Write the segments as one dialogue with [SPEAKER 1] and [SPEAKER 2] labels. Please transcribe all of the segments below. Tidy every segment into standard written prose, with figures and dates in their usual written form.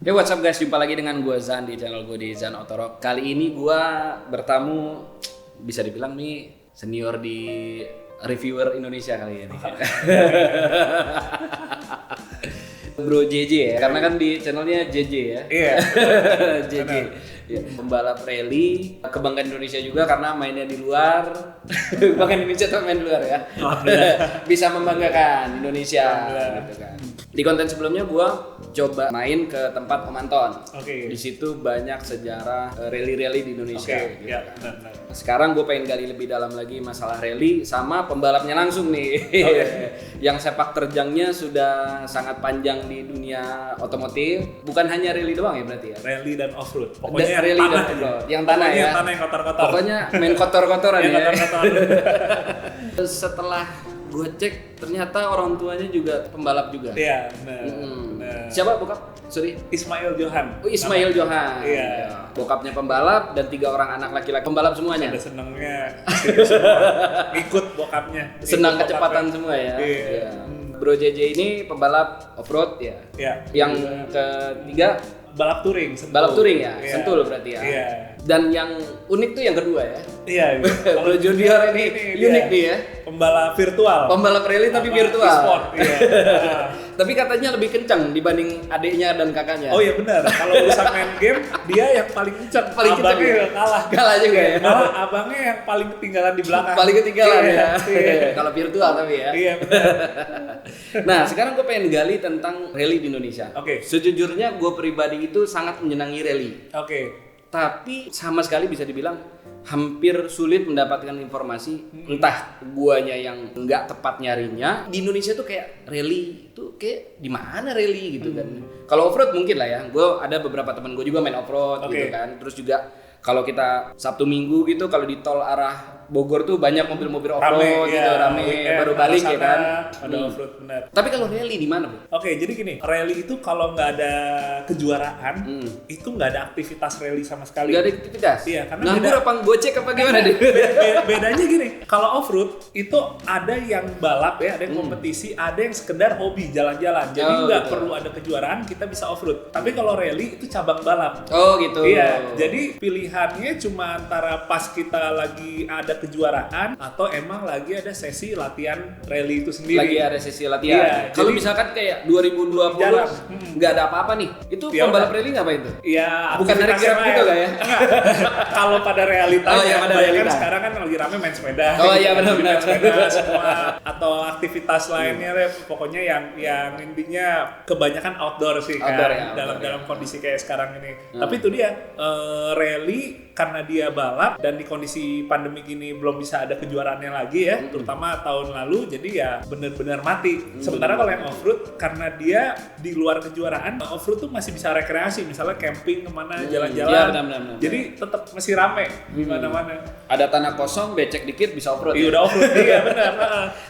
[SPEAKER 1] Hey, what's up guys, jumpa lagi dengan gue Zan di channel gue di Zan Otorok. Kali ini gue bertamu, bisa dibilang nih senior di reviewer Indonesia kali ini. Bro JJ ya, karena kan di channelnya JJ ya.
[SPEAKER 2] Iya.
[SPEAKER 1] JJ. Ya, pembalap rally, kebanggaan Indonesia juga karena mainnya di luar. Kebanggaan Indonesia tuh main di luar ya. Bisa membanggakan Indonesia gitu kan. Di konten sebelumnya gua coba main ke tempat Om Anton.
[SPEAKER 2] Oke.
[SPEAKER 1] Di situ banyak sejarah rally-rally di Indonesia.
[SPEAKER 2] Oke,
[SPEAKER 1] Gitu
[SPEAKER 2] ya,
[SPEAKER 1] kan.
[SPEAKER 2] benar.
[SPEAKER 1] Sekarang gue pengen gali lebih dalam lagi masalah rally sama pembalapnya langsung nih. Yang sepak terjangnya sudah sangat panjang di dunia otomotif. Bukan hanya rally doang ya berarti ya.
[SPEAKER 2] Rally dan off-road. Pokoknya
[SPEAKER 1] Rally dan
[SPEAKER 2] tanah
[SPEAKER 1] off-road. Yang tanah
[SPEAKER 2] Pokoknya
[SPEAKER 1] ya.
[SPEAKER 2] tanah yang kotor-kotor.
[SPEAKER 1] Pokoknya main kotor-kotoran
[SPEAKER 2] Yang
[SPEAKER 1] ya.
[SPEAKER 2] kotor-kotor.
[SPEAKER 1] Setelah gue cek ternyata orang tuanya juga pembalap juga.
[SPEAKER 2] Iya, benar. Nah.
[SPEAKER 1] Siapa bokap? Sorry.
[SPEAKER 2] Ismail Johan.
[SPEAKER 1] Oh, Ismail Johan.
[SPEAKER 2] Iya.
[SPEAKER 1] Ya. Bokapnya pembalap dan 3 orang anak laki-laki pembalap semuanya.
[SPEAKER 2] Ada senengnya itu semua. Ikut bokapnya.
[SPEAKER 1] Senang
[SPEAKER 2] Ikut
[SPEAKER 1] kecepatan
[SPEAKER 2] bokapnya.
[SPEAKER 1] semua ya.
[SPEAKER 2] Iya.
[SPEAKER 1] Iya. Bro JJ ini pembalap off-road ya.
[SPEAKER 2] Iya.
[SPEAKER 1] Yang ketiga
[SPEAKER 2] balap touring. Sentul.
[SPEAKER 1] balap touring ya,
[SPEAKER 2] Iya.
[SPEAKER 1] Sentul berarti ya.
[SPEAKER 2] Iya.
[SPEAKER 1] Dan yang unik tuh yang kedua ya.
[SPEAKER 2] Iya.
[SPEAKER 1] Bro Junior ini unik nih ya.
[SPEAKER 2] Pembalap virtual.
[SPEAKER 1] Pembalap rally tapi virtual.
[SPEAKER 2] E-sport. Iya.
[SPEAKER 1] Tapi katanya lebih kencang dibanding adiknya dan kakaknya.
[SPEAKER 2] Oh iya benar. Kalau urusan main game, dia yang paling kencang.
[SPEAKER 1] Paling kencang
[SPEAKER 2] Abangnya
[SPEAKER 1] ya?
[SPEAKER 2] kalah.
[SPEAKER 1] Kalah juga ya.
[SPEAKER 2] Malah abangnya yang paling ketinggalan di belakang.
[SPEAKER 1] Paling ketinggalan
[SPEAKER 2] Iya,
[SPEAKER 1] ya.
[SPEAKER 2] iya.
[SPEAKER 1] Kalau virtual tapi ya.
[SPEAKER 2] Iya benar.
[SPEAKER 1] Nah, sekarang gue pengen gali tentang rally di Indonesia.
[SPEAKER 2] Oke.
[SPEAKER 1] Sejujurnya gue pribadi itu sangat menyenangi rally.
[SPEAKER 2] Oke.
[SPEAKER 1] Tapi sama sekali bisa dibilang hampir sulit mendapatkan informasi. Entah guanya yang nggak tepat nyarinya. Di Indonesia tuh kayak rally itu kayak di mana rally gitu kan. Kalau off-road mungkin lah ya. Gue ada beberapa teman gue juga main off-road
[SPEAKER 2] Oke.
[SPEAKER 1] gitu kan. Terus juga kalau kita Sabtu Minggu gitu kalau di tol arah Bogor tuh banyak mobil-mobil off-road gitu, rame
[SPEAKER 2] weekend,
[SPEAKER 1] baru balik ya kan.
[SPEAKER 2] Ada off-road benar.
[SPEAKER 1] Tapi kalau rally di mana, Bro?
[SPEAKER 2] Oke, jadi gini, rally itu kalau nggak ada kejuaraan, itu nggak ada aktivitas rally sama sekali.
[SPEAKER 1] Gak ada aktivitas?
[SPEAKER 2] Iya, karena
[SPEAKER 1] nganggur
[SPEAKER 2] beda.
[SPEAKER 1] apa gocek apa gimana deh?
[SPEAKER 2] Bedanya gini, kalau off-road itu ada yang balap ya, ada yang kompetisi, ada yang sekedar hobi jalan-jalan. Jadi
[SPEAKER 1] Oh,
[SPEAKER 2] nggak
[SPEAKER 1] gitu.
[SPEAKER 2] perlu ada kejuaraan, kita bisa off-road. Tapi kalau rally itu cabang balap.
[SPEAKER 1] Oh gitu.
[SPEAKER 2] Iya, jadi pilihannya cuma antara pas kita lagi ada kejuaraan atau emang lagi ada sesi latihan rally itu sendiri.
[SPEAKER 1] Lagi ada sesi latihan.
[SPEAKER 2] Iya,
[SPEAKER 1] Kalau
[SPEAKER 2] jadi-
[SPEAKER 1] misalkan kayak 2020
[SPEAKER 2] Jalan.
[SPEAKER 1] nggak ada apa-apa nih, itu
[SPEAKER 2] Ya
[SPEAKER 1] pembalap
[SPEAKER 2] udah.
[SPEAKER 1] rally ngapain tuh?
[SPEAKER 2] Iya,
[SPEAKER 1] Bukan narik
[SPEAKER 2] aktivitas
[SPEAKER 1] grab
[SPEAKER 2] yang
[SPEAKER 1] gitu
[SPEAKER 2] lain.
[SPEAKER 1] nggak ya?
[SPEAKER 2] Enggak. Kalau pada realitanya,
[SPEAKER 1] Oh, iya, pada
[SPEAKER 2] kebanyakan
[SPEAKER 1] realita.
[SPEAKER 2] sekarang kan lagi rame main sepeda.
[SPEAKER 1] Oh, iya, benar-benar.
[SPEAKER 2] Main sepeda semua atau aktivitas lainnya deh. Pokoknya yang intinya kebanyakan outdoor sih kan.
[SPEAKER 1] Outdoor ya, outdoor,
[SPEAKER 2] dalam
[SPEAKER 1] ya.
[SPEAKER 2] kondisi kayak sekarang ini. Tapi itu dia rally karena dia balap dan di kondisi pandemi ini belum bisa ada kejuaraannya lagi ya, terutama tahun lalu, jadi ya benar-benar mati. Sementara kalau yang off-road karena dia di luar kejuaraan, off-road tuh masih bisa rekreasi, misalnya camping kemana, jalan-jalan.
[SPEAKER 1] Iya, benar.
[SPEAKER 2] Jadi tetap masih rame di mana-mana.
[SPEAKER 1] Ada tanah kosong, becek dikit bisa off-road.
[SPEAKER 2] Iya
[SPEAKER 1] ya?
[SPEAKER 2] udah off-road, iya benar.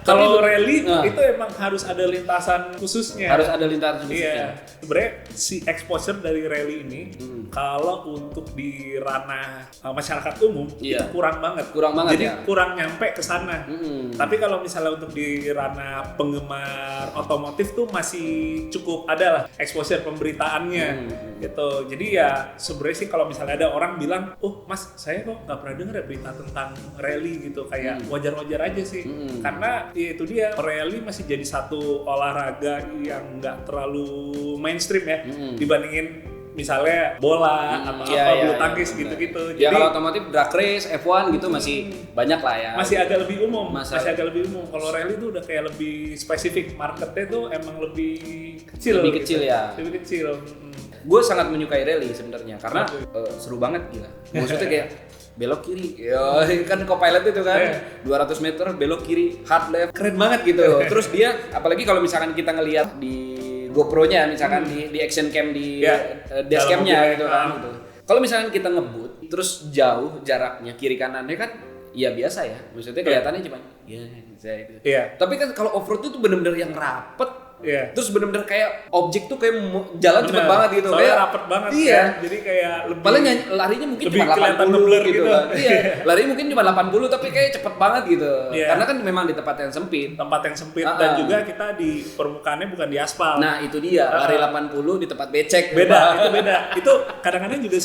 [SPEAKER 2] Kalau
[SPEAKER 1] Tapi-
[SPEAKER 2] rally
[SPEAKER 1] Nah.
[SPEAKER 2] itu emang harus ada lintasan khususnya.
[SPEAKER 1] Harus ada lintasan khususnya.
[SPEAKER 2] Iya, sebenarnya si exposure dari rally ini kalau untuk di ranah masyarakat umum
[SPEAKER 1] Iya.
[SPEAKER 2] itu kurang banget.
[SPEAKER 1] Kurang banget
[SPEAKER 2] Jadi
[SPEAKER 1] ya?
[SPEAKER 2] kurang nyampe ke sana.
[SPEAKER 1] Mm.
[SPEAKER 2] Tapi kalau misalnya untuk di ranah penggemar otomotif tuh masih cukup ada lah exposure pemberitaannya gitu. Jadi ya sebenarnya sih kalau misalnya ada orang bilang, "Oh, Mas, saya kok nggak pernah dengar ya berita tentang rally gitu." Kayak wajar-wajar aja sih. Karena ya itu dia, rally masih jadi satu olahraga yang nggak terlalu mainstream ya dibandingin misalnya bola atau bulu tangkis
[SPEAKER 1] benar.
[SPEAKER 2] gitu-gitu.
[SPEAKER 1] Ya
[SPEAKER 2] Jadi
[SPEAKER 1] kalau otomotif drag race, F1 gitu masih banyak lah ya.
[SPEAKER 2] masih agak lebih umum.
[SPEAKER 1] Masih
[SPEAKER 2] Masih agak lebih umum. Kalau rally itu udah kayak lebih spesifik, marketnya tuh emang lebih kecil.
[SPEAKER 1] Lebih kecil ya.
[SPEAKER 2] Lebih kecil.
[SPEAKER 1] Gue sangat menyukai rally sebenarnya karena seru banget gila. Maksudnya kayak belok kiri, ya kan co-pilot itu kan 200 meter belok kiri hard left, keren banget gitu. Terus dia apalagi kalau misalkan kita ngelihat di GoPro-nya misalkan di action cam di dashcam-nya
[SPEAKER 2] Dalam
[SPEAKER 1] gitu
[SPEAKER 2] mobilnya.
[SPEAKER 1] kan gitu. Kalau misalkan kita ngebut terus jauh jaraknya kiri kanannya kan ya biasa ya. Maksudnya kelihatannya cuma ya saya gitu.
[SPEAKER 2] Iya.
[SPEAKER 1] Tapi kan kalau off-road itu bener-bener yang rapet
[SPEAKER 2] Iya.
[SPEAKER 1] Terus bener-bener kayak objek tuh kayak jalan cepet
[SPEAKER 2] Bener.
[SPEAKER 1] banget gitu.
[SPEAKER 2] Soalnya
[SPEAKER 1] Kayak
[SPEAKER 2] rapet banget
[SPEAKER 1] iya.
[SPEAKER 2] kan. Jadi kayak lebih
[SPEAKER 1] Paling larinya mungkin
[SPEAKER 2] lebih
[SPEAKER 1] cuma
[SPEAKER 2] kelihatan
[SPEAKER 1] 80
[SPEAKER 2] ngeblur
[SPEAKER 1] gitu
[SPEAKER 2] gitu.
[SPEAKER 1] kan. Iya. Lari mungkin cuma 80 tapi kayak cepet banget gitu.
[SPEAKER 2] Iya.
[SPEAKER 1] Karena kan memang di tempat yang sempit.
[SPEAKER 2] tempat yang sempit dan juga kita di permukaannya bukan di aspal.
[SPEAKER 1] Nah, itu dia. Lari 80 di tempat becek.
[SPEAKER 2] Beda, itu beda. Itu kadang-kadang juga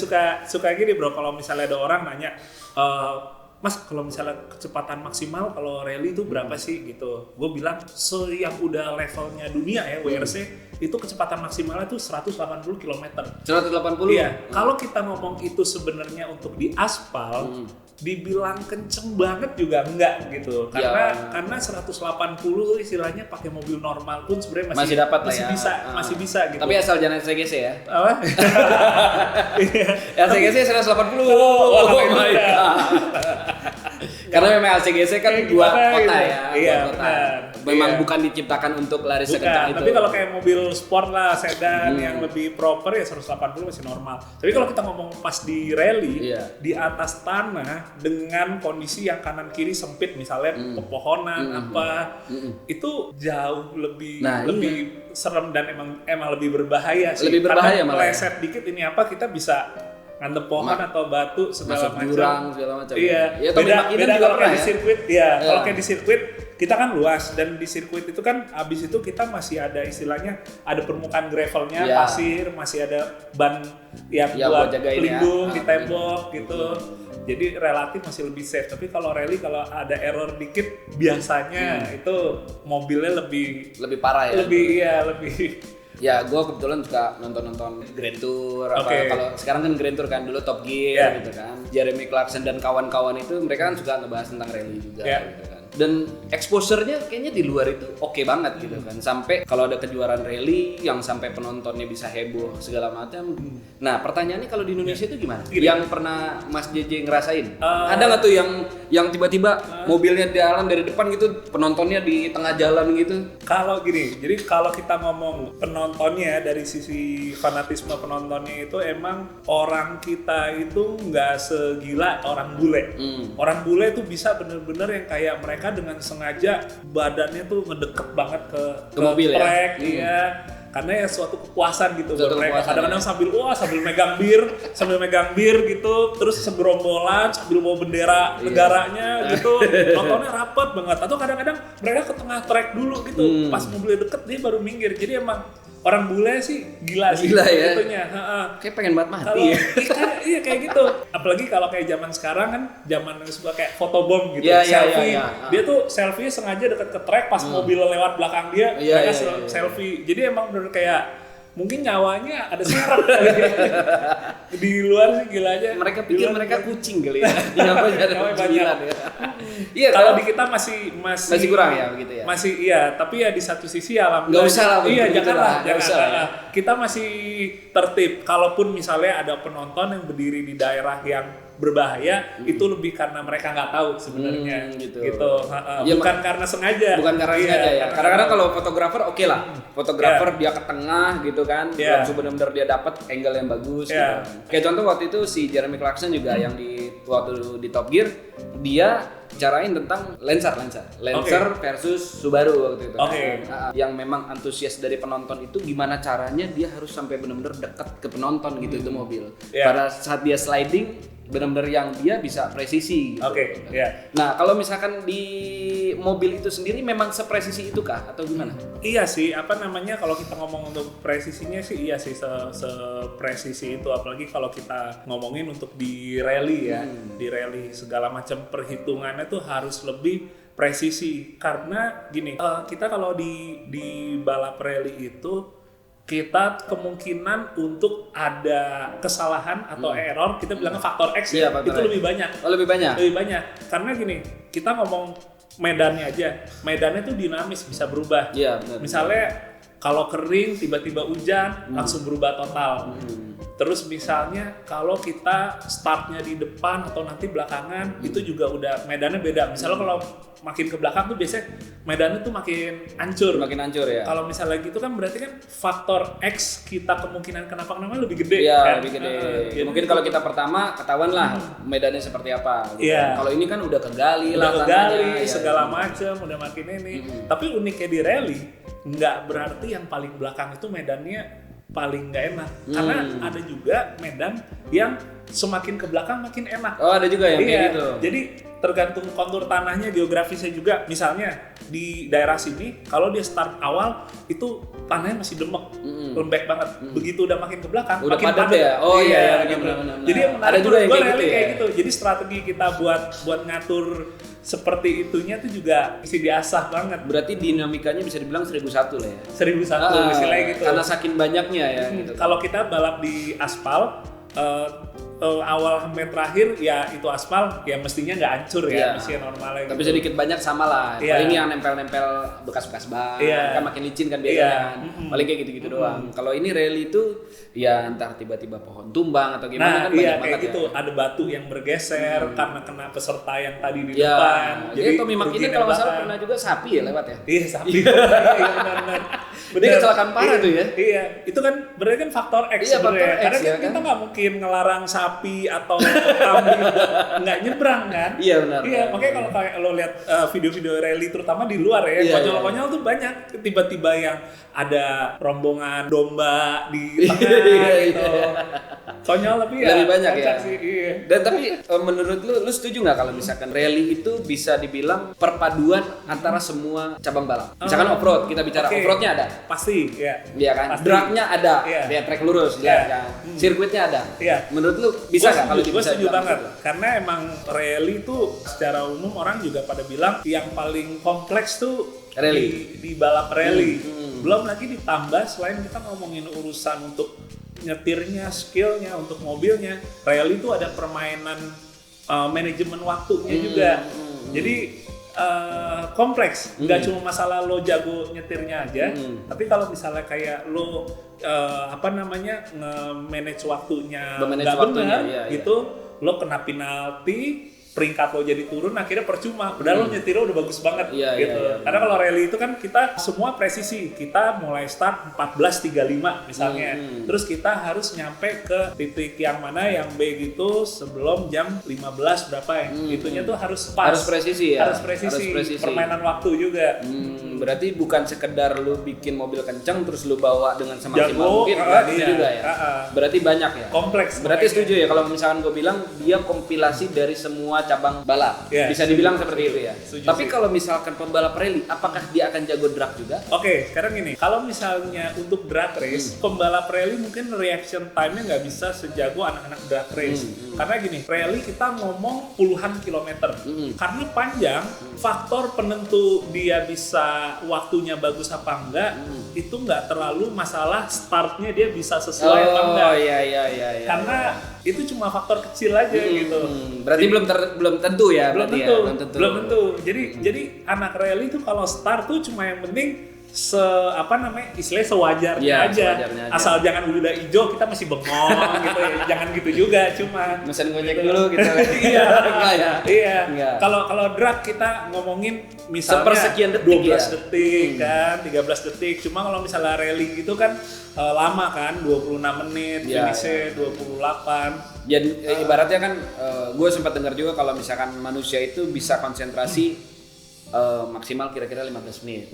[SPEAKER 2] suka gini bro, kalau misalnya ada orang nanya, Mas, kalau misalnya kecepatan maksimal kalau rally itu berapa sih gitu? Gue bilang, yang udah levelnya dunia ya, WRC, itu kecepatan maksimalnya tuh 180 km.
[SPEAKER 1] 180?
[SPEAKER 2] Iya, kalau kita ngomong itu sebenarnya untuk di aspal, dibilang kenceng banget juga enggak gitu. Karena 180 istilahnya pakai mobil normal pun sebenarnya masih
[SPEAKER 1] dapat lah ya.
[SPEAKER 2] masih bisa gitu.
[SPEAKER 1] Tapi asal jangan LCGC ya.
[SPEAKER 2] Apa?
[SPEAKER 1] LCGC 180.
[SPEAKER 2] Oh my God.
[SPEAKER 1] Karena memang LCGC kan buat kota
[SPEAKER 2] gitu.
[SPEAKER 1] ya.
[SPEAKER 2] Iya,
[SPEAKER 1] buat kota.
[SPEAKER 2] benar.
[SPEAKER 1] Memang
[SPEAKER 2] Iya.
[SPEAKER 1] bukan diciptakan untuk lari
[SPEAKER 2] Bukan,
[SPEAKER 1] sekencang itu.
[SPEAKER 2] tapi kalau kayak mobil sport lah, sedan yang lebih proper ya 180 masih normal. Tapi kalau kita ngomong pas di rally,
[SPEAKER 1] Iya.
[SPEAKER 2] di atas tanah dengan kondisi yang kanan kiri sempit, misalnya pepohonan itu jauh lebih serem dan emang lebih berbahaya sih.
[SPEAKER 1] Lebih berbahaya
[SPEAKER 2] karena
[SPEAKER 1] malah.
[SPEAKER 2] meleset dikit ini apa kita bisa ngantem pohon atau batu segala
[SPEAKER 1] masuk
[SPEAKER 2] macam.
[SPEAKER 1] jurang segala macam.
[SPEAKER 2] Iya.
[SPEAKER 1] Ya, Tommy
[SPEAKER 2] beda
[SPEAKER 1] McKinnon juga
[SPEAKER 2] kalau
[SPEAKER 1] pernah
[SPEAKER 2] kayak di
[SPEAKER 1] ya.
[SPEAKER 2] sirkuit. Iya. Kalau kayak di sirkuit kita kan luas dan di sirkuit itu kan abis itu kita masih ada istilahnya ada permukaan gravelnya, pasir, masih ada ban yang buat
[SPEAKER 1] jagain
[SPEAKER 2] pelindung
[SPEAKER 1] ya.
[SPEAKER 2] di tembok gitu. Jadi relatif masih lebih safe. Tapi kalau rally kalau ada error dikit biasanya itu mobilnya lebih
[SPEAKER 1] parah ya.
[SPEAKER 2] lebih
[SPEAKER 1] Ya, gue kebetulan suka nonton Grand Tour. Kalau sekarang kan Grand Tour kan, dulu Top Gear gitu kan. Jeremy Clarkson dan kawan-kawan itu mereka kan suka ngebahas tentang rally juga gitu kan. Dan exposure-nya kayaknya di luar itu oke banget gitu kan. Sampai kalau ada kejuaraan rally yang sampai penontonnya bisa heboh segala macam. Nah, pertanyaannya kalau di Indonesia itu gimana? Yang pernah Mas JJ ngerasain? Ada nggak tuh yang tiba-tiba mobilnya jalan dari depan gitu, penontonnya di tengah jalan gitu?
[SPEAKER 2] Kalau gini, jadi kalau kita ngomong penontonnya dari sisi fanatisme penontonnya itu emang orang kita itu nggak segila orang bule. Orang bule itu bisa bener-bener yang kayak mereka dengan sengaja badannya tuh ngedeket banget ke
[SPEAKER 1] mobil
[SPEAKER 2] track,
[SPEAKER 1] ya.
[SPEAKER 2] Karena ya suatu kepuasan gitu buat
[SPEAKER 1] Suatu
[SPEAKER 2] mereka.
[SPEAKER 1] kepuasan,
[SPEAKER 2] Kadang-kadang sambil megang bir gitu, terus segerombolan sambil bawa bendera negaranya gitu, nontonnya rapet banget. Atau kadang-kadang mereka ke tengah track dulu gitu, pas mobilnya deket dia baru minggir. Jadi emang orang bule sih gila
[SPEAKER 1] ya.
[SPEAKER 2] itunya.
[SPEAKER 1] Kayak pengen banget mati
[SPEAKER 2] Kalau
[SPEAKER 1] ya.
[SPEAKER 2] iya kayak gitu. Apalagi kalau kayak zaman sekarang kan, zaman suka kayak photobomb gitu,
[SPEAKER 1] Iya,
[SPEAKER 2] selfie.
[SPEAKER 1] iya.
[SPEAKER 2] Dia tuh selfie sengaja deket ke track pas mobil lewat belakang dia, mereka selfie. Jadi emang bener kayak mungkin nyawanya ada syarat kali ya. Di luar sih gila aja.
[SPEAKER 1] Mereka pikir mereka kucing kali ya. Nyapa ada kucingan ya. Iya,
[SPEAKER 2] kalau di kita masih
[SPEAKER 1] kurang ya begitu ya.
[SPEAKER 2] Masih iya, tapi ya di satu sisi alhamdulillah.
[SPEAKER 1] Nggak usah lah.
[SPEAKER 2] Iya, janganlah.
[SPEAKER 1] Nggak usah lah ya.
[SPEAKER 2] Kita masih tertib. Kalaupun misalnya ada penonton yang berdiri di daerah yang berbahaya, itu lebih karena mereka nggak tahu sebenarnya.
[SPEAKER 1] Gitu.
[SPEAKER 2] Ya, bukan karena sengaja.
[SPEAKER 1] Bukan karena sengaja ya. Kadang-kadang kalau fotografer oke lah. Fotografer dia ke tengah gitu kan. Langsung benar-benar dia dapat angle yang bagus gitu. Kayak contoh waktu itu si Jeremy Clarkson juga yang waktu di Top Gear, dia bicarain tentang Lancer versus Subaru waktu itu. Yang memang antusias dari penonton itu gimana caranya dia harus sampai benar-benar dekat ke penonton gitu itu mobil. Pada saat dia sliding benar-benar yang dia bisa presisi gitu. Nah, kalau misalkan di mobil itu sendiri memang sepresisi itu kah atau gimana?
[SPEAKER 2] Iya sih, kalau kita ngomong untuk presisinya sih iya sih sepresisi itu, apalagi kalau kita ngomongin untuk di rally ya. Di rally segala macam perhitungannya tuh harus lebih presisi karena gini, kita kalau di balap rally itu kita kemungkinan untuk ada kesalahan atau error, kita bilangnya faktor X ya, itu lebih banyak.
[SPEAKER 1] Lebih banyak.
[SPEAKER 2] Karena gini, kita ngomong medannya aja, medannya tuh dinamis, bisa berubah.
[SPEAKER 1] Iya, benar.
[SPEAKER 2] Misalnya kalau kering tiba-tiba hujan langsung berubah total. Terus misalnya kalau kita startnya di depan atau nanti belakangan itu juga udah medannya beda. Misalnya kalau makin ke belakang tuh biasanya medannya tuh makin hancur.
[SPEAKER 1] Makin hancur ya.
[SPEAKER 2] Kalau misalnya gitu kan berarti kan faktor X kita kemungkinan kenapa-kenapa lebih gede
[SPEAKER 1] Iya,
[SPEAKER 2] kan?
[SPEAKER 1] lebih gede.
[SPEAKER 2] Gitu.
[SPEAKER 1] Mungkin kalau kita pertama ketahuan lah medannya seperti apa. Gitu.
[SPEAKER 2] Iya.
[SPEAKER 1] Kalau ini kan udah kegali
[SPEAKER 2] Udah
[SPEAKER 1] lah
[SPEAKER 2] kegali
[SPEAKER 1] tanahnya, ya.
[SPEAKER 2] segala macam, udah makin ini. Tapi uniknya di rally nggak berarti yang paling belakang itu medannya paling nggak enak. Karena ada juga medan yang semakin ke belakang makin enak.
[SPEAKER 1] Oh, ada juga yang kayak gitu.
[SPEAKER 2] Jadi tergantung kontur tanahnya, geografisnya juga. Misalnya di daerah sini kalau dia start awal itu tanahnya masih demek, lembek banget. Begitu udah makin ke belakang
[SPEAKER 1] Udah
[SPEAKER 2] makin
[SPEAKER 1] padat ya? Oh iya,
[SPEAKER 2] gitu.
[SPEAKER 1] benar.
[SPEAKER 2] Jadi yang menarik
[SPEAKER 1] Ada juga yang
[SPEAKER 2] gua
[SPEAKER 1] kayak gitu
[SPEAKER 2] rally
[SPEAKER 1] ya?
[SPEAKER 2] kayak gitu. Jadi strategi kita buat ngatur seperti itunya tuh juga mesti diasah banget.
[SPEAKER 1] Berarti dinamikanya bisa dibilang 1001 lah ya.
[SPEAKER 2] 1001 istilahnya gitu.
[SPEAKER 1] Karena saking banyaknya ya gitu.
[SPEAKER 2] Kalau kita balap di aspal, awal sampai terakhir ya itu aspal ya mestinya nggak hancur ya,
[SPEAKER 1] Iya.
[SPEAKER 2] mestinya normalnya.
[SPEAKER 1] Tapi
[SPEAKER 2] gitu.
[SPEAKER 1] sedikit banyak sama lah.
[SPEAKER 2] Iya.
[SPEAKER 1] Paling yang nempel-nempel bekas-bekas ban,
[SPEAKER 2] Iya.
[SPEAKER 1] kan makin licin kan biasanya
[SPEAKER 2] Iya.
[SPEAKER 1] kan. Paling kayak gitu-gitu doang. Kalau ini rally itu ya entar tiba-tiba pohon tumbang atau gimana
[SPEAKER 2] Nah,
[SPEAKER 1] kan
[SPEAKER 2] iya
[SPEAKER 1] banyak
[SPEAKER 2] kayak
[SPEAKER 1] banget
[SPEAKER 2] gitu.
[SPEAKER 1] ya.
[SPEAKER 2] Ada batu yang bergeser karena kena peserta yang tadi di
[SPEAKER 1] Ya,
[SPEAKER 2] depan.
[SPEAKER 1] jadi Tommy Mak ini
[SPEAKER 2] ruginya
[SPEAKER 1] kalau nggak salah
[SPEAKER 2] belakang.
[SPEAKER 1] pernah juga sapi ya lewat ya.
[SPEAKER 2] Iya sapi. Iya benar-benar.
[SPEAKER 1] Dia kecelakaan parah tuh ya.
[SPEAKER 2] Iya, itu kan berarti kan faktor X
[SPEAKER 1] Iya, faktor
[SPEAKER 2] sebenarnya.
[SPEAKER 1] X
[SPEAKER 2] Karena
[SPEAKER 1] ya
[SPEAKER 2] kan
[SPEAKER 1] kan?
[SPEAKER 2] kita nggak mungkin ngelarang sapi atau kambing nggak nyebrang kan.
[SPEAKER 1] Iya, benar.
[SPEAKER 2] Iya, makanya kalau kayak lo lihat video-video rally terutama di luar ya,
[SPEAKER 1] Iya,
[SPEAKER 2] konyol-konyol tuh banyak. Tiba-tiba yang ada rombongan domba di tengah
[SPEAKER 1] Iya,
[SPEAKER 2] gitu. Konyol tapi ya
[SPEAKER 1] Lebih banyak
[SPEAKER 2] kocak
[SPEAKER 1] ya.
[SPEAKER 2] sih, iya.
[SPEAKER 1] Dan tapi menurut lu setuju nggak kalau misalkan rally itu bisa dibilang perpaduan antara semua cabang balap? Misalkan off-road, kita bicara
[SPEAKER 2] Oke.
[SPEAKER 1] off-roadnya ada.
[SPEAKER 2] Pasti, ya.
[SPEAKER 1] Iya kan?
[SPEAKER 2] Pasti.
[SPEAKER 1] Dragnya ada,
[SPEAKER 2] Iya.
[SPEAKER 1] ya track lurus,
[SPEAKER 2] Iya.
[SPEAKER 1] ya kan? Sirkuitnya ada.
[SPEAKER 2] Iya.
[SPEAKER 1] Menurut lu bisa nggak kalau
[SPEAKER 2] gue
[SPEAKER 1] bisa
[SPEAKER 2] setuju
[SPEAKER 1] dibilang
[SPEAKER 2] banget
[SPEAKER 1] gitu?
[SPEAKER 2] karena emang rally tuh secara umum orang juga pada bilang yang paling kompleks tuh
[SPEAKER 1] Rally.
[SPEAKER 2] di balap rally. Belum lagi ditambah selain kita ngomongin urusan untuk nyetirnya, skillnya, untuk mobilnya, rally tuh ada permainan manajemen waktunya juga. Jadi kompleks, nggak cuma masalah lo jago nyetirnya aja, tapi kalau misalnya kayak lo nge-manage waktunya
[SPEAKER 1] Memanage
[SPEAKER 2] nggak
[SPEAKER 1] waktunya,
[SPEAKER 2] benar,
[SPEAKER 1] iya, iya.
[SPEAKER 2] itu lo kena penalti, peringkat lo jadi turun, akhirnya percuma. Padahal lo nyetirnya udah bagus banget
[SPEAKER 1] Iya,
[SPEAKER 2] gitu.
[SPEAKER 1] iya, iya.
[SPEAKER 2] Karena kalau rally itu kan kita semua presisi, kita mulai start 14.35 misalnya, terus kita harus nyampe ke titik yang mana yang B gitu sebelum jam 15 berapa ya, itunya tuh harus pas.
[SPEAKER 1] Harus presisi ya?
[SPEAKER 2] Harus presisi,
[SPEAKER 1] Harus presisi.
[SPEAKER 2] permainan waktu juga.
[SPEAKER 1] Berarti bukan sekedar lu bikin mobil kenceng terus lu bawa dengan semaksimal
[SPEAKER 2] Jago,
[SPEAKER 1] mungkin, nggak gitu
[SPEAKER 2] iya.
[SPEAKER 1] juga ya. Berarti banyak ya.
[SPEAKER 2] Kompleks.
[SPEAKER 1] Berarti
[SPEAKER 2] makanya.
[SPEAKER 1] setuju ya kalau misalkan gue bilang dia kompilasi dari semua cabang balap.
[SPEAKER 2] Ya,
[SPEAKER 1] Bisa dibilang seperti itu ya.
[SPEAKER 2] Setuju
[SPEAKER 1] Tapi
[SPEAKER 2] sih.
[SPEAKER 1] kalau misalkan pembalap rally, apakah dia akan jago drag juga?
[SPEAKER 2] Oke, sekarang gini, kalau misalnya untuk drag race, pembalap rally mungkin reaction time-nya nggak bisa sejago anak-anak drag race. Karena gini, rally kita ngomong puluhan kilometer. Karena panjang, faktor penentu dia bisa waktunya bagus apa enggak, itu nggak terlalu masalah startnya dia bisa sesuai apa enggak.
[SPEAKER 1] Iya.
[SPEAKER 2] Karena itu cuma faktor kecil aja gitu.
[SPEAKER 1] Berarti belum tentu ya.
[SPEAKER 2] belum
[SPEAKER 1] berarti
[SPEAKER 2] tentu,
[SPEAKER 1] ya, belum tentu.
[SPEAKER 2] belum tentu. Jadi anak rally itu kalau start tuh cuma yang penting istilahnya sewajarnya
[SPEAKER 1] Iya,
[SPEAKER 2] aja.
[SPEAKER 1] sewajarnya aja.
[SPEAKER 2] Asal jangan udah hijau kita masih bengong gitu ya. Jangan gitu juga cuma.
[SPEAKER 1] Mesen ngojek dulu gitu.
[SPEAKER 2] Iya.
[SPEAKER 1] Enggak ya.
[SPEAKER 2] Iya.
[SPEAKER 1] Enggak.
[SPEAKER 2] Kalau drag kita ngomongin misalnya
[SPEAKER 1] Sepersekian detik
[SPEAKER 2] 12
[SPEAKER 1] ya?
[SPEAKER 2] detik kan, 13 detik. Cuma kalau misalnya rally gitu kan lama kan, 26 menit,
[SPEAKER 1] Iya,
[SPEAKER 2] finishnya 28.
[SPEAKER 1] Ya ibaratnya kan gue sempat dengar juga kalau misalkan manusia itu bisa konsentrasi maksimal kira-kira 15 menit.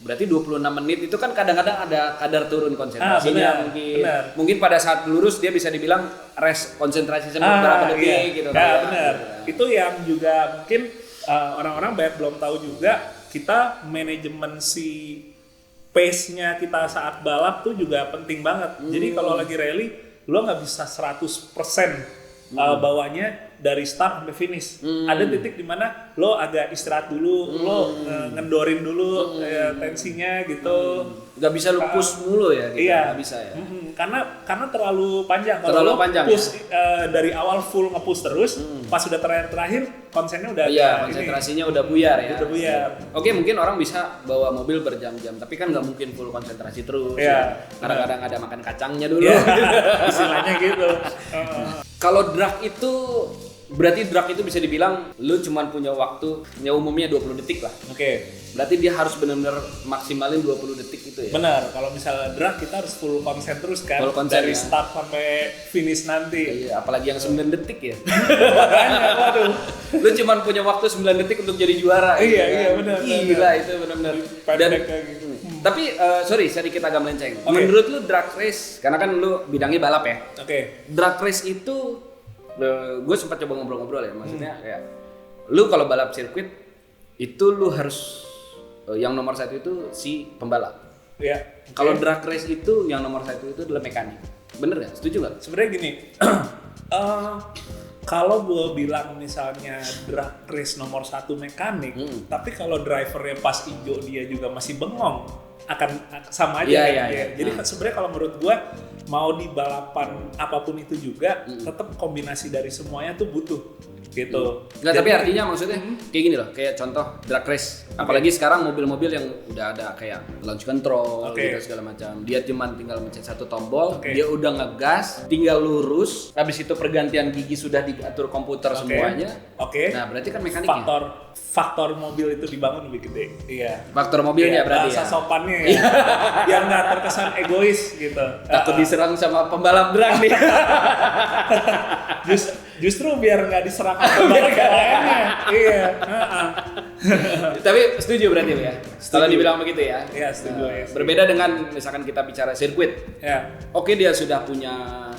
[SPEAKER 1] Berarti 26 menit itu kan kadang-kadang ada kadar turun konsentrasinya mungkin.
[SPEAKER 2] benar.
[SPEAKER 1] Mungkin pada saat lurus dia bisa dibilang rest konsentrasi berapa detik
[SPEAKER 2] iya.
[SPEAKER 1] gitu.
[SPEAKER 2] Ya, benar. Itu yang juga mungkin orang-orang banyak belum tahu juga, kita manajemen si pace-nya kita saat balap tuh juga penting banget. Jadi kalau lagi rally, lo nggak bisa 100% bawanya dari start sampai finish. Ada titik di mana lo agak istirahat dulu, lo ngendorin dulu tensinya gitu.
[SPEAKER 1] Nggak bisa lu push mulu ya gitu.
[SPEAKER 2] Iya.
[SPEAKER 1] Nggak bisa ya.
[SPEAKER 2] Karena terlalu panjang. Kalau
[SPEAKER 1] Terlalu
[SPEAKER 2] lo
[SPEAKER 1] panjang,
[SPEAKER 2] push dari awal full nge-push terus, pas udah terakhir konsennya udah
[SPEAKER 1] Iya,
[SPEAKER 2] agak
[SPEAKER 1] konsentrasinya udah buyar ya.
[SPEAKER 2] Udah buyar.
[SPEAKER 1] Oke, mungkin orang bisa bawa mobil berjam-jam, tapi kan nggak mungkin full konsentrasi terus.
[SPEAKER 2] Iya.
[SPEAKER 1] Ya. Kadang-kadang ada makan kacangnya dulu.
[SPEAKER 2] Iya, istilahnya gitu.
[SPEAKER 1] Kalau drag itu Berarti drag itu bisa dibilang lu cuman punya waktu umumnya 20 detik lah.
[SPEAKER 2] Oke.
[SPEAKER 1] Berarti dia harus benar-benar maksimalin 20 detik itu ya.
[SPEAKER 2] Benar, kalau misalnya drag kita harus full konsen terus kan.
[SPEAKER 1] Full konsen,
[SPEAKER 2] dari
[SPEAKER 1] ya.
[SPEAKER 2] start sampai finish nanti.
[SPEAKER 1] Iya, apalagi yang 9 detik ya.
[SPEAKER 2] Makanya, waduh.
[SPEAKER 1] Lu cuman punya waktu 9 detik untuk jadi juara.
[SPEAKER 2] Iya,
[SPEAKER 1] gitu kan.
[SPEAKER 2] iya, benar.
[SPEAKER 1] Gila itu benar-benar. Dan
[SPEAKER 2] Gitu.
[SPEAKER 1] tapi sorry sedikit agak melenceng.
[SPEAKER 2] Oke.
[SPEAKER 1] Menurut lu drag race, karena kan lu bidangnya balap ya.
[SPEAKER 2] Oke.
[SPEAKER 1] Drag race itu gue sempat coba ngobrol-ngobrol ya, maksudnya kayak lu kalau balap sirkuit itu lu harus yang nomor satu itu si pembalap.
[SPEAKER 2] Iya.
[SPEAKER 1] Kalau drag race itu yang nomor satu itu adalah mekanik. Bener nggak? Setuju nggak?
[SPEAKER 2] Sebenarnya gini, kalau gue bilang misalnya drag race nomor 1 mekanik, tapi kalau drivernya pas hijau dia juga masih bengong, akan sama aja
[SPEAKER 1] Iya,
[SPEAKER 2] kan
[SPEAKER 1] iya,
[SPEAKER 2] dia.
[SPEAKER 1] iya.
[SPEAKER 2] Jadi sebenarnya kalau menurut gue mau di balapan apapun itu juga tetap kombinasi dari semuanya tuh butuh gitu.
[SPEAKER 1] Nggak, tapi
[SPEAKER 2] Jadi-
[SPEAKER 1] artinya maksudnya kayak gini loh, kayak contoh drag race. Apalagi sekarang mobil-mobil yang udah ada kayak launch control
[SPEAKER 2] Oke.
[SPEAKER 1] gitu segala macam. Dia cuma tinggal mencet satu tombol,
[SPEAKER 2] Oke.
[SPEAKER 1] dia udah ngegas, tinggal lurus. Habis itu pergantian gigi sudah diatur komputer
[SPEAKER 2] Oke.
[SPEAKER 1] semuanya.
[SPEAKER 2] Oke.
[SPEAKER 1] Nah, berarti kan mekaniknya.
[SPEAKER 2] Faktor mobil itu dibangun lebih gede. Iya.
[SPEAKER 1] Faktor mobilnya
[SPEAKER 2] Iya,
[SPEAKER 1] berarti
[SPEAKER 2] bahasa
[SPEAKER 1] ya.
[SPEAKER 2] sopannya ya. Yang nggak terkesan egois gitu.
[SPEAKER 1] Takut diserang sama pembalap drag nih.
[SPEAKER 2] Justru biar nggak diserang pembalap lainnya. Iya.
[SPEAKER 1] Tapi setuju berarti ya. Kalau dibilang begitu ya.
[SPEAKER 2] Iya, setuju ya.
[SPEAKER 1] Berbeda dengan misalkan kita bicara sirkuit.
[SPEAKER 2] Ya.
[SPEAKER 1] Oke, dia sudah punya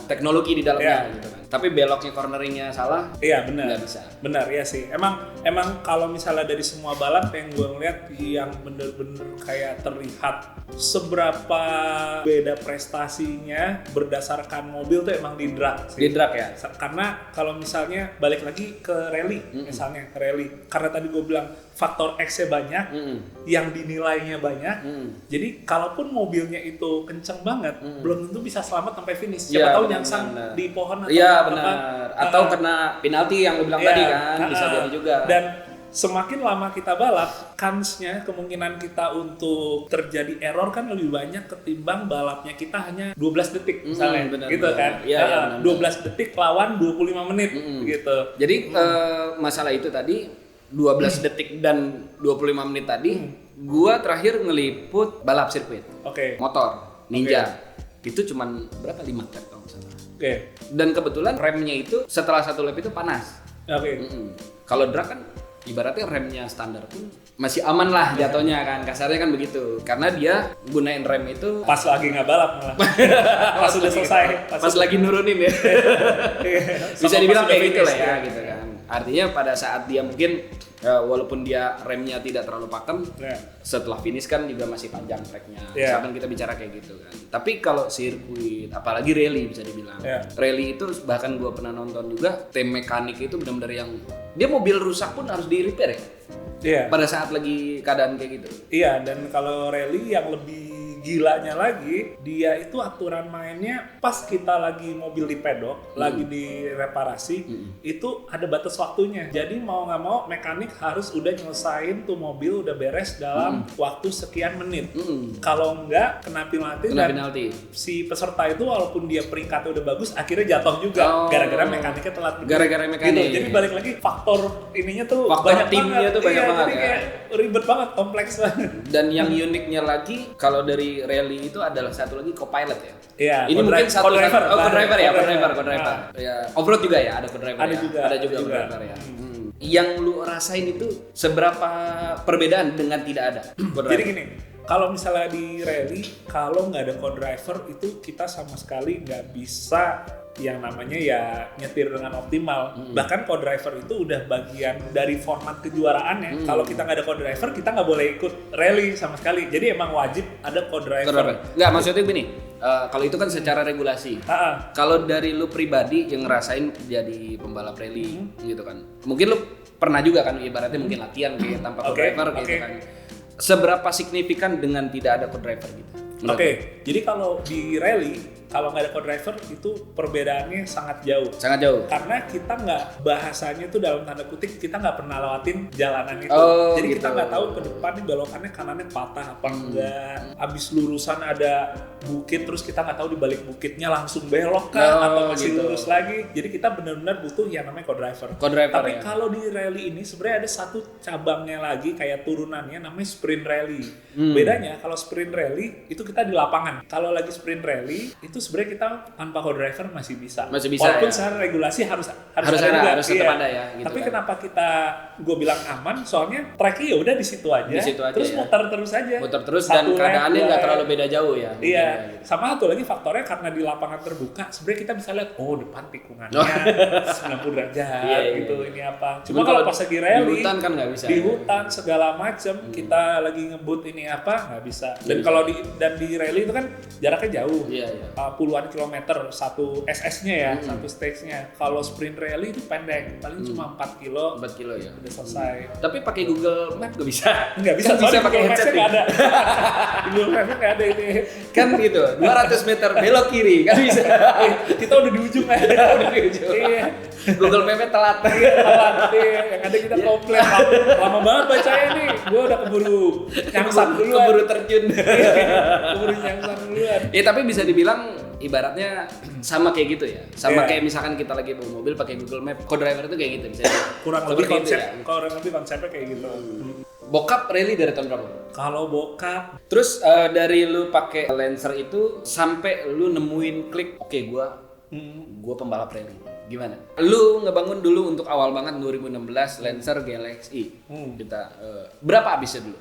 [SPEAKER 1] teknologi di dalamnya
[SPEAKER 2] Iya.
[SPEAKER 1] gitu kan. Tapi beloknya corneringnya salah.
[SPEAKER 2] Iya, benar.
[SPEAKER 1] Nggak bisa.
[SPEAKER 2] Benar ya sih. Emang kalau misalnya dari semua balap yang gue ngeliat yang bener-bener kayak terlihat seberapa beda prestasinya berdasarkan mobil tuh emang di drag sih.
[SPEAKER 1] Di drag ya.
[SPEAKER 2] Karena kalau misalnya balik lagi ke rally, misalnya ke rally, karena tadi gue bilang faktor X-nya banyak, yang dinilainya banyak, jadi kalaupun mobilnya itu kenceng banget, belum tentu bisa selamat sampai finish. Siapa
[SPEAKER 1] Iya,
[SPEAKER 2] tahu
[SPEAKER 1] benar,
[SPEAKER 2] nyangsang
[SPEAKER 1] benar.
[SPEAKER 2] di pohon atau
[SPEAKER 1] Iya
[SPEAKER 2] apa.
[SPEAKER 1] benar. Atau kena penalti yang lu bilang
[SPEAKER 2] Iya,
[SPEAKER 1] tadi kan, bisa jadi juga.
[SPEAKER 2] Dan semakin lama kita balap, kansnya kemungkinan kita untuk terjadi error kan lebih banyak ketimbang balapnya kita hanya 12 detik misalnya,
[SPEAKER 1] benar,
[SPEAKER 2] gitu
[SPEAKER 1] benar.
[SPEAKER 2] kan?
[SPEAKER 1] Iya, iya, benar,
[SPEAKER 2] 12 detik lawan 25 menit gitu.
[SPEAKER 1] Jadi masalah itu tadi 12 detik dan 25 menit tadi, gua terakhir ngeliput balap sirkuit.
[SPEAKER 2] Oke.
[SPEAKER 1] Motor Ninja. Itu cuman berapa 5 lap kalau nggak salah.
[SPEAKER 2] Oke.
[SPEAKER 1] Dan kebetulan remnya itu setelah satu lap itu panas.
[SPEAKER 2] Oke.
[SPEAKER 1] Kalau drag kan ibaratnya remnya standar pun masih aman lah jatuhnya kan, kasarnya kan begitu. Karena dia gunain rem itu
[SPEAKER 2] Pas lagi nggak balap malah. Pas sudah selesai.
[SPEAKER 1] pas lagi nurunin ya. Bisa
[SPEAKER 2] Sama
[SPEAKER 1] dibilang
[SPEAKER 2] pas
[SPEAKER 1] kayak
[SPEAKER 2] udah
[SPEAKER 1] gitu lah
[SPEAKER 2] finish,
[SPEAKER 1] ya gitu kan. Artinya pada saat dia mungkin walaupun dia remnya tidak terlalu pakem,
[SPEAKER 2] Ya.
[SPEAKER 1] setelah finish kan juga masih panjang tracknya.
[SPEAKER 2] Ya.
[SPEAKER 1] Misalkan kita bicara kayak gitu kan. Tapi kalau sirkuit, apalagi rally bisa dibilang.
[SPEAKER 2] Ya.
[SPEAKER 1] Rally itu bahkan gua pernah nonton juga, tim mekanik itu benar-benar yang dia mobil rusak pun harus di repair ya.
[SPEAKER 2] Iya.
[SPEAKER 1] Pada saat lagi keadaan kayak gitu.
[SPEAKER 2] Iya, dan kalau rally yang lebih gilanya lagi, dia itu aturan mainnya pas kita lagi mobil di pedok, lagi di reparasi, itu ada batas waktunya. Jadi mau nggak mau mekanik harus udah nyelesain tuh mobil udah beres dalam waktu sekian menit. Kalau nggak kena penalti
[SPEAKER 1] Kena
[SPEAKER 2] dan
[SPEAKER 1] penalti.
[SPEAKER 2] si peserta itu walaupun dia peringkatnya udah bagus, akhirnya jatuh juga
[SPEAKER 1] Oh.
[SPEAKER 2] gara-gara mekaniknya telat.
[SPEAKER 1] Gara-gara mekanik.
[SPEAKER 2] Gitu. Jadi balik lagi faktor ininya tuh
[SPEAKER 1] Faktor
[SPEAKER 2] banyak
[SPEAKER 1] timnya
[SPEAKER 2] banget.
[SPEAKER 1] tuh banyak
[SPEAKER 2] Iya,
[SPEAKER 1] banget
[SPEAKER 2] jadi
[SPEAKER 1] ya.
[SPEAKER 2] kayak ribet banget, kompleks banget.
[SPEAKER 1] Dan yang uniknya lagi kalau dari rally itu adalah satu lagi co-pilot ya.
[SPEAKER 2] Iya,
[SPEAKER 1] Ini mungkin satu
[SPEAKER 2] co-driver.
[SPEAKER 1] co-driver ya, co-driver.
[SPEAKER 2] Nah.
[SPEAKER 1] Ya, off-road juga ya, ada co-driver
[SPEAKER 2] Ada
[SPEAKER 1] ya.
[SPEAKER 2] juga,
[SPEAKER 1] Ada
[SPEAKER 2] ada
[SPEAKER 1] juga
[SPEAKER 2] juga.
[SPEAKER 1] co-driver ya. Yang lu rasain itu seberapa perbedaan dengan tidak ada co-driver?
[SPEAKER 2] Jadi gini, kalau misalnya di rally, kalau nggak ada co-driver itu kita sama sekali nggak bisa yang namanya ya nyetir dengan optimal. Bahkan co-driver itu udah bagian dari format kejuaraannya. Kalau kita nggak ada co-driver, kita nggak boleh ikut rally sama sekali. Jadi emang wajib ada co-driver.
[SPEAKER 1] Enggak, maksudnya gini, kalau itu kan secara regulasi. Kalau dari lu pribadi yang ngerasain jadi pembalap rally gitu kan. Mungkin lu pernah juga kan ibaratnya mungkin latihan kayak tanpa co-driver gitu kan. Seberapa signifikan dengan tidak ada co-driver gitu?
[SPEAKER 2] Oke, jadi kalau di rally, kalau nggak ada co-driver itu perbedaannya sangat jauh.
[SPEAKER 1] Sangat jauh.
[SPEAKER 2] Karena kita nggak, bahasanya tuh dalam tanda kutip kita nggak pernah lewatin jalanan itu.
[SPEAKER 1] Oh,
[SPEAKER 2] Jadi
[SPEAKER 1] gitu.
[SPEAKER 2] kita nggak tahu ke depan nih belokannya kanannya patah apa enggak. Abis lurusan ada bukit terus kita nggak tahu di balik bukitnya langsung belok kan atau masih
[SPEAKER 1] gitu.
[SPEAKER 2] lurus lagi. Jadi kita benar-benar butuh yang namanya co-driver.
[SPEAKER 1] Co-driver,
[SPEAKER 2] Tapi
[SPEAKER 1] ya.
[SPEAKER 2] kalau di rally ini sebenarnya ada satu cabangnya lagi kayak turunannya namanya sprint rally. Bedanya kalau sprint rally itu kita di lapangan. Kalau lagi sprint rally itu sebenarnya kita tanpa co-driver masih bisa.
[SPEAKER 1] Masih bisa,
[SPEAKER 2] Walaupun
[SPEAKER 1] ya.
[SPEAKER 2] secara regulasi harus
[SPEAKER 1] Harus
[SPEAKER 2] ada
[SPEAKER 1] ada,
[SPEAKER 2] juga.
[SPEAKER 1] harus tetap ada ya, gitu
[SPEAKER 2] Tapi
[SPEAKER 1] kan.
[SPEAKER 2] kenapa gue bilang aman? Soalnya tracknya ya udah di situ aja.
[SPEAKER 1] Di situ aja,
[SPEAKER 2] terus
[SPEAKER 1] ya.
[SPEAKER 2] muter terus aja.
[SPEAKER 1] Muter terus
[SPEAKER 2] Satu
[SPEAKER 1] dan keadaannya
[SPEAKER 2] lap,
[SPEAKER 1] nggak terlalu beda jauh ya.
[SPEAKER 2] Iya,
[SPEAKER 1] Gitu.
[SPEAKER 2] sama satu lagi faktornya karena di lapangan terbuka, sebenarnya kita bisa lihat, oh depan tikungannya 90 derajat
[SPEAKER 1] Iya, iya,
[SPEAKER 2] gitu,
[SPEAKER 1] iya.
[SPEAKER 2] ini apa.
[SPEAKER 1] Cuma
[SPEAKER 2] Cuma kalau pas lagi rally,
[SPEAKER 1] di hutan kan nggak bisa.
[SPEAKER 2] di hutan segala macam, kita lagi ngebut ini apa, nggak bisa. Dan
[SPEAKER 1] Nggak
[SPEAKER 2] kalau di rally itu kan jaraknya jauh,
[SPEAKER 1] Iya, iya.
[SPEAKER 2] puluhan kilometer satu SS-nya ya, satu stage-nya. Kalau sprint rally itu pendek, paling cuma 4 kilo,
[SPEAKER 1] 4 kilo ya.
[SPEAKER 2] udah selesai.
[SPEAKER 1] Tapi pakai Google Map nggak bisa.
[SPEAKER 2] Nggak bisa,
[SPEAKER 1] Kan bisa
[SPEAKER 2] soalnya
[SPEAKER 1] pakai
[SPEAKER 2] Google
[SPEAKER 1] headset.
[SPEAKER 2] Maps-nya nggak
[SPEAKER 1] nih.
[SPEAKER 2] ada. Di Google Maps-nya nggak ada ini.
[SPEAKER 1] Kan gitu, 200 meter belok kiri kan bisa.
[SPEAKER 2] Kita udah di ujung aja.
[SPEAKER 1] Udah di ujung.
[SPEAKER 2] Iya.
[SPEAKER 1] Google Map-nya telat.
[SPEAKER 2] Telat deh. Yang ada kita komplain. Lama banget bacanya nih. Gue udah keburu nyangsang duluan.
[SPEAKER 1] Keburu terjun.
[SPEAKER 2] Keburu nyangsang duluan.
[SPEAKER 1] Ya tapi bisa dibilang ibaratnya sama kayak gitu ya. Sama
[SPEAKER 2] Iya.
[SPEAKER 1] kayak misalkan kita lagi bawa mobil pakai Google Map, co-driver itu kayak gitu bisa.
[SPEAKER 2] Kurang lebih
[SPEAKER 1] Seperti itu
[SPEAKER 2] konsep.
[SPEAKER 1] ya.
[SPEAKER 2] Kurang lebih konsepnya kayak gitu.
[SPEAKER 1] Bokap rally dari tahun berapa?
[SPEAKER 2] Kalau bokap,
[SPEAKER 1] Terus dari lu pakai Lancer itu sampai lu nemuin klik, oke gua pembalap rally. Gimana? Lu ngebangun dulu untuk awal banget 2016 Lancer GLXI. Kita berapa habisnya dulu?